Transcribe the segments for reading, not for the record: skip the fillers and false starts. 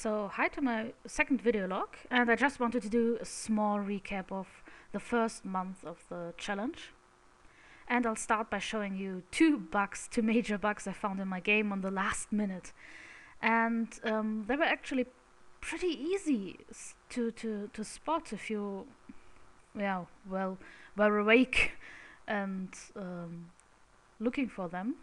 So, hi to my second video log, and I just wanted to do a small recap of the first month of the challenge. And I'll start by showing you two major bugs I found in my game on the last minute. And they were actually pretty easy to spot if you, were awake and looking for them.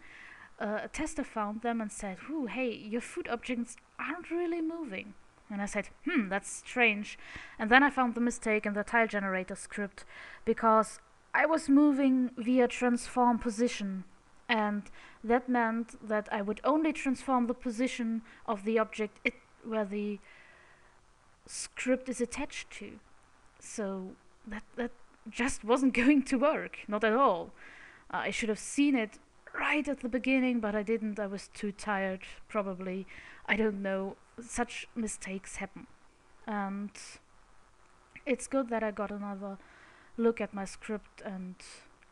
A tester found them and said, "Ooh, hey, your food objects aren't really moving." And I said, that's strange. And then I found the mistake in the tile generator script, because I was moving via transform position, and that meant that I would only transform the position of the object where the script is attached to. So that just wasn't going to work, not at all. I should have seen it right at the beginning, but I didn't. I was too tired, probably. I don't know. Such mistakes happen. And it's good that I got another look at my script and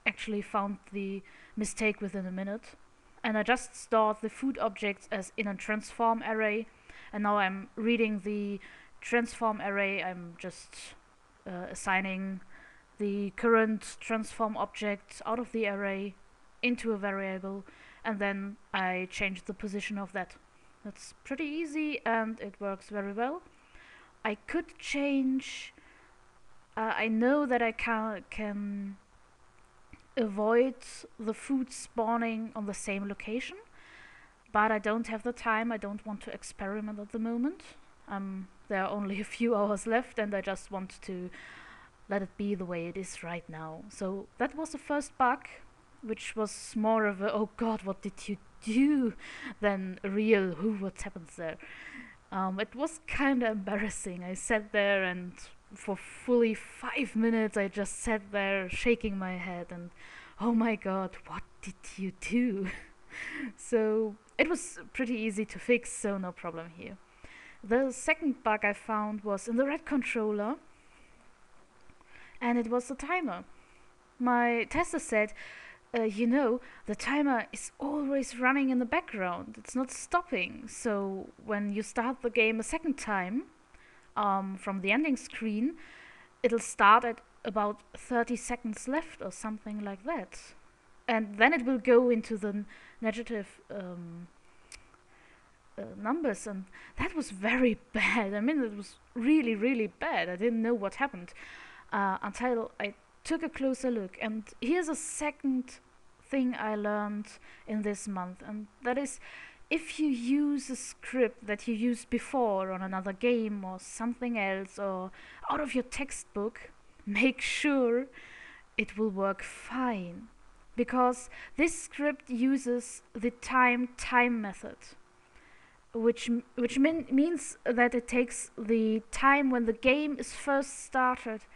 actually found the mistake within a minute. And I just stored the food objects as in a transform array, and now I'm reading the transform array. I'm just assigning the current transform object out of the array into a variable, and then I change the position of that. That's pretty easy and it works very well. I could change. I know that I can avoid the food spawning on the same location, but I don't have the time. I don't want to experiment at the moment. There are only a few hours left, and I just want to let it be the way it is right now. So that was the first bug, which was more of a "oh god, what did you do?" than a real what happens there. It was kind of embarrassing. I sat there, and for fully 5 minutes I just sat there shaking my head and, "oh my god, what did you do?" So it was pretty easy to fix, so no problem here. The second bug I found was in the red controller, and it was the timer. My tester said, the timer is always running in the background. It's not stopping. So when you start the game a second time, from the ending screen, it'll start at about 30 seconds left or something like that. And then it will go into the negative numbers, and that was very bad. I mean, it was really, really bad. I didn't know what happened until I took a closer look. And here's a second thing I learned in this month, and that is, if you use a script that you used before on another game or something else, or out of your textbook, make sure it will work fine, because this script uses the time method, which means that it takes the time when the game is first started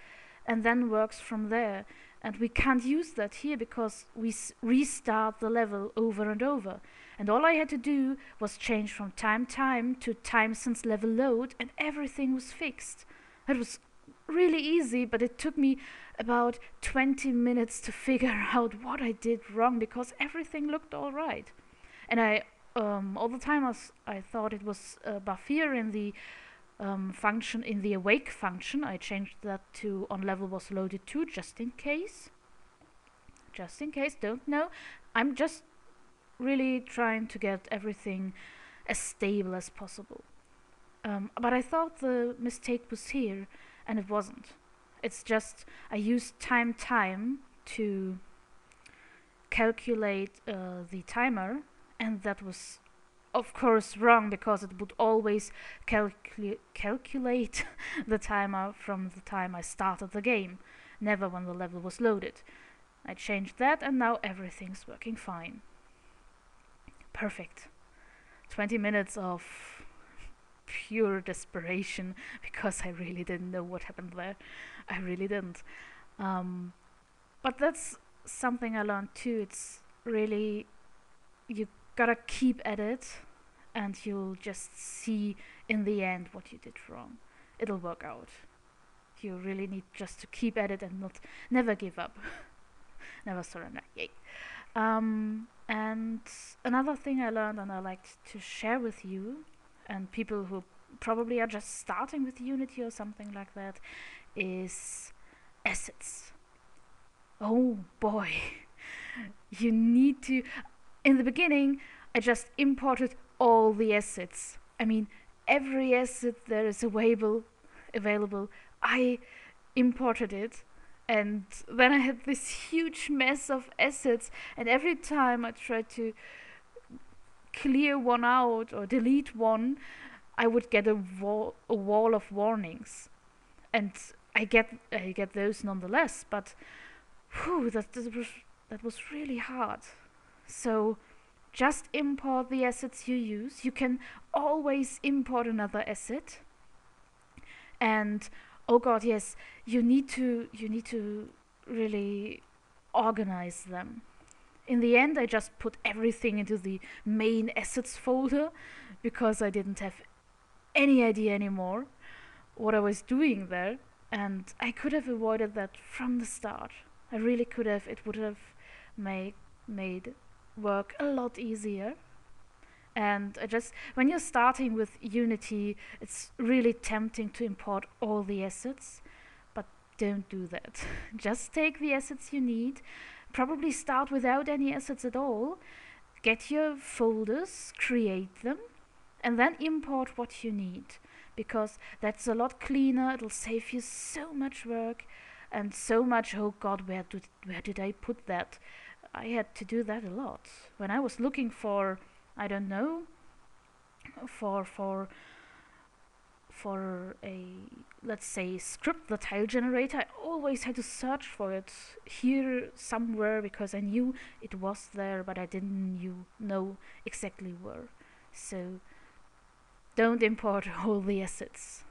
and then works from there. And we can't use that here because we restart the level over and over. And all I had to do was change from time to time since level load, and everything was fixed. It was really easy, but it took me about 20 minutes to figure out what I did wrong, because everything looked alright. And I all the time I thought it was a buffer in the function, in the awake function. I changed that to on level was loaded to, just in case. Don't know. I'm just really trying to get everything as stable as possible. But I thought the mistake was here, and it wasn't. It's just I used time to calculate the timer, and that was of course wrong, because it would always calculate the timer from the time I started the game, never when the level was loaded. I changed that, and now everything's working fine. Perfect. 20 minutes of pure desperation, because I really didn't know what happened there. I really didn't. But that's something I learned too. It's really, you gotta keep at it, and you'll just see in the end what you did wrong. It'll work out. You really need just to keep at it and never give up. Never surrender. Yay. And another thing I learned, and I liked to share with you and people who probably are just starting with Unity or something like that, is assets. Oh boy, you need to. In the beginning, I just imported all the assets. I mean, every asset there is available, I imported it. And then I had this huge mess of assets, and every time I tried to clear one out or delete one, I would get a wall of warnings. And I get those nonetheless, but whew, that was really hard. So just import the assets you use. You can always import another asset. And oh god, yes, you need to really organize them. In the end, I just put everything into the main assets folder because I didn't have any idea anymore what I was doing there, and I could have avoided that from the start. I really could have. It would have made work a lot easier. And when you're starting with Unity, it's really tempting to import all the assets, but don't do that. Just take the assets you need, probably start without any assets at all, get your folders, create them, and then import what you need, because that's a lot cleaner. It'll save you so much work and so much, oh god, where did I put that? I had to do that a lot. When I was looking for, I don't know, for a, let's say, script, the tile generator, I always had to search for it here somewhere because I knew it was there, but I didn't know exactly where. So don't import all the assets.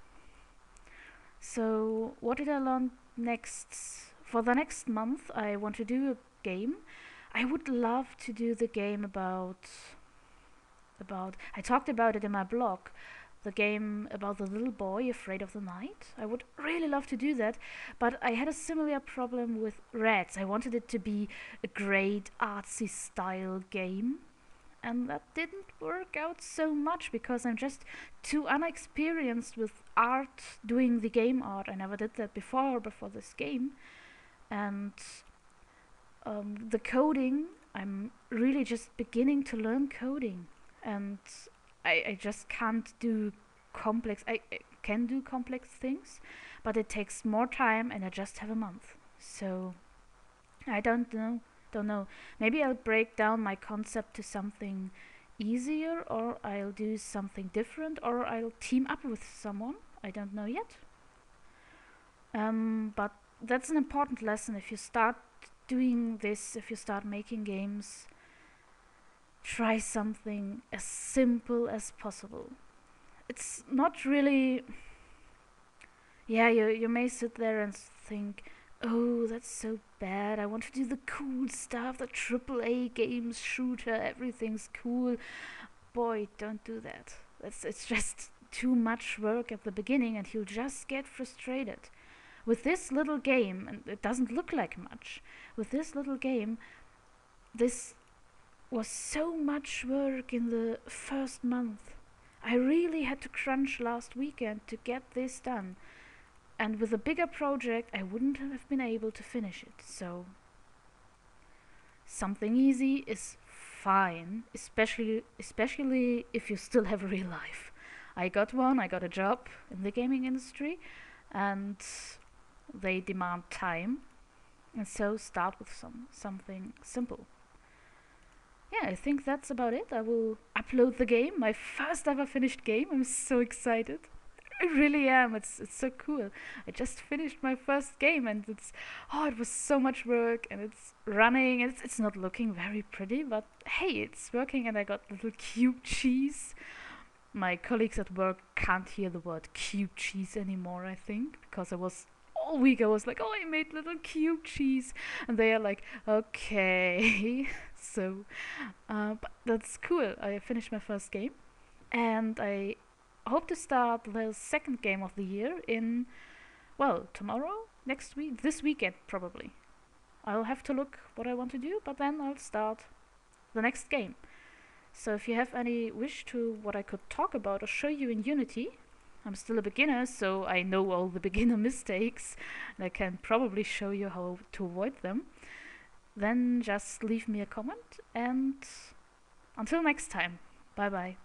So what did I learn next? For the next month, I want to do a game. I would love to do the game about I talked about it in my blog, the game about the little boy afraid of the night. I would really love to do that, but I had a similar problem with Rats. I wanted it to be a great artsy style game, and that didn't work out so much because I'm just too unexperienced with art, doing the game art. I never did that before this game. And the coding, I'm really just beginning to learn coding, and I just can't do complex. I can do complex things, but it takes more time, and I just have a month. So I don't know. Maybe I'll break down my concept to something easier, or I'll do something different, or I'll team up with someone. I don't know yet. But that's an important lesson. If you start doing this, if you start making games, try something as simple as possible. It's not really... Yeah, you may sit there and think, oh, that's so bad, I want to do the cool stuff, the AAA games, shooter, everything's cool. Boy, don't do that. It's just too much work at the beginning, and you'll just get frustrated. With this little game, and it doesn't look like much, with this little game, this was so much work in the first month. I really had to crunch last weekend to get this done. And with a bigger project, I wouldn't have been able to finish it. So something easy is fine, especially if you still have a real life. I got a job in the gaming industry, and they demand time, and so start with something simple. Yeah, I think that's about it. I will upload the game, my first ever finished game. I'm so excited. I really am. It's so cool. I just finished my first game, and it was so much work, and it's running, and it's not looking very pretty, but hey, it's working, and I got little cube cheese. My colleagues at work can't hear the word cube cheese anymore, I think, because all week I was like, oh, I made little cube cheese, and they are like, okay. So but that's cool. I finished my first game, and I hope to start the second game of the year in, well, tomorrow, next week, this weekend probably. I'll have to look what I want to do, but then I'll start the next game. So if you have any wish to what I could talk about or show you in Unity, I'm still a beginner, so I know all the beginner mistakes, and I can probably show you how to avoid them, then just leave me a comment, and until next time, bye bye.